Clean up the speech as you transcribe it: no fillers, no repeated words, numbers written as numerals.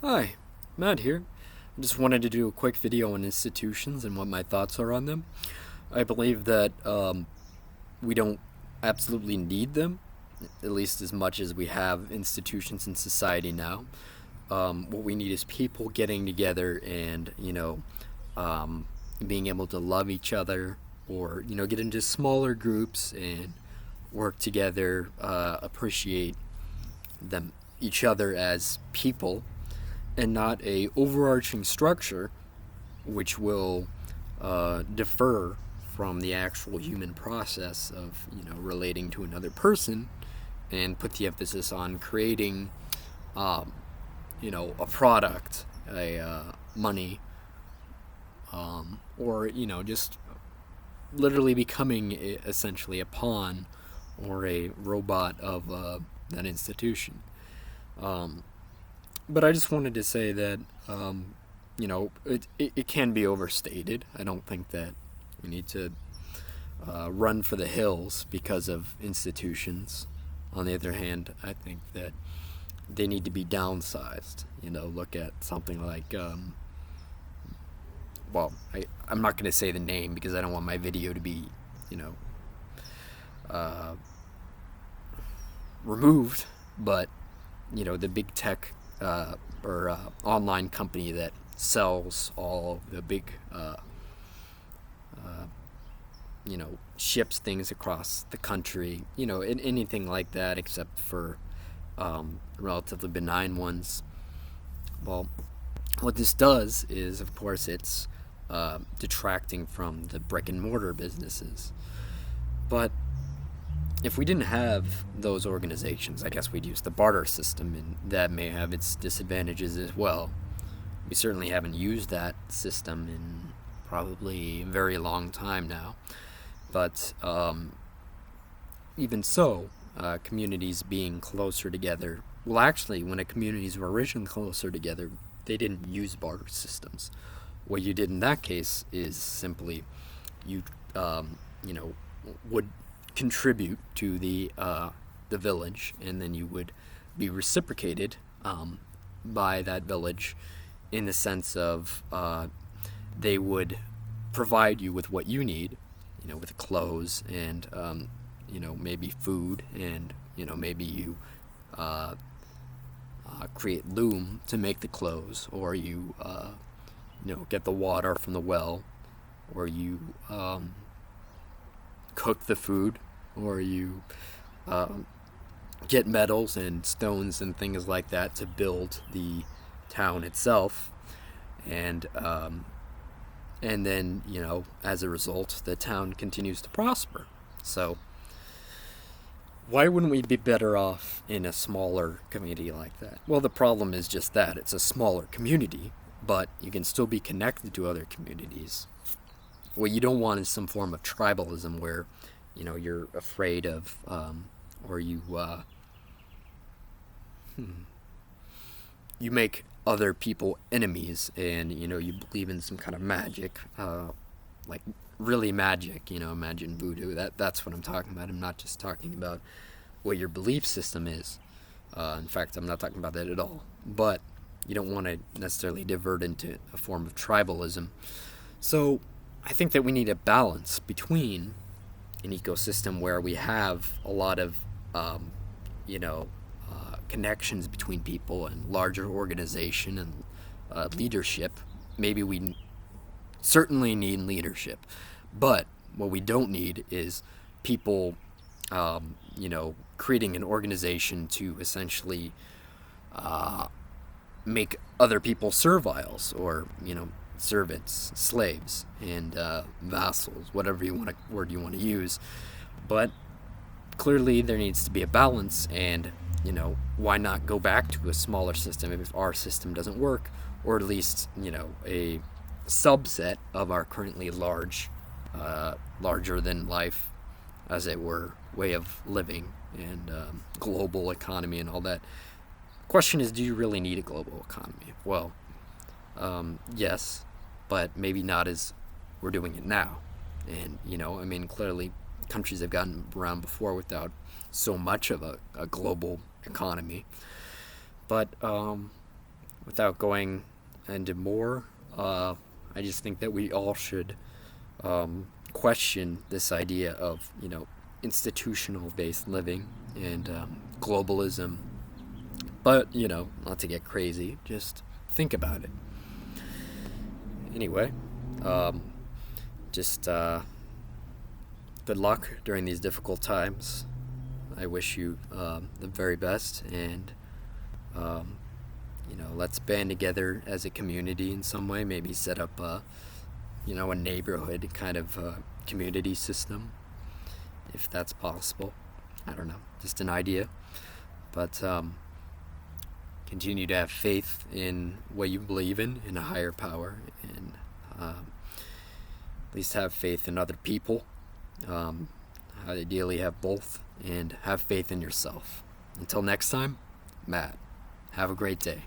Hi, Matt here. I just wanted to do a quick video on institutions and what my thoughts are on them. I believe that we don't absolutely need them, at least as much as we have institutions in society now. What we need is people getting together and, being able to love each other or, get into smaller groups and work together, appreciate them, each other as people and not a overarching structure which will defer from the actual human process of relating to another person and put the emphasis on creating a product, a money, or just literally becoming essentially a pawn or a robot of that institution. But I just wanted to say that it can be overstated. I don't think that we need to run for the hills because of institutions. On the other hand, I think that they need to be downsized. Look at something like, I'm not going to say the name because I don't want my video to be, uh, removed, but, the big tech or online company that sells all the big, ships things across the country, anything like that except for relatively benign ones. Well, what this does is, of course, it's detracting from the brick and mortar businesses. But if we didn't have those organizations, I guess we'd use the barter system, and that may have its disadvantages as well. We certainly haven't used that system in probably a very long time now. But even so, communities being closer together, well, actually, when communities were originally closer together, they didn't use barter systems. What you did in that case is simply you, you know, would contribute to the village, and then you would be reciprocated by that village in the sense of they would provide you with what you need, with clothes and maybe food, and maybe you create loom to make the clothes, or you get the water from the well, or you cook the food, or you get metals and stones and things like that to build the town itself, and then as a result, the town continues to prosper. So why wouldn't we be better off in a smaller community like that? Well, the problem is just that it's a smaller community, but you can still be connected to other communities. What you don't want is some form of tribalism where you're afraid of or you make other people enemies, and you believe in some kind of magic, like really magic. Imagine voodoo. That's what I'm talking about. I'm not just talking about what your belief system is. In fact, I'm not talking about that at all. But you don't want to necessarily divert into a form of tribalism. So I think that we need a balance between an ecosystem where we have a lot of connections between people and larger organization and leadership. Maybe we certainly need leadership, but what we don't need is people creating an organization to essentially make other people serviles, or servants, slaves, and vassals, whatever word you want to use. But clearly there needs to be a balance, and why not go back to a smaller system if our system doesn't work, or at least a subset of our currently larger than life, as it were, way of living, and global economy and all that. Question is, do you really need a global economy? Well, yes, but maybe not as we're doing it now. And clearly countries have gotten around before without so much of a global economy. But without going into more, I just think that we all should question this idea of, institutional based living and globalism. But, not to get crazy, just think about it. Anyway, just good luck during these difficult times. I wish you the very best, and let's band together as a community in some way. Maybe set up a neighborhood kind of community system, if that's possible. I don't know, just an idea. But continue to have faith in what you believe in a higher power, and at least have faith in other people. Ideally, have both, and have faith in yourself. Until next time, Matt, have a great day.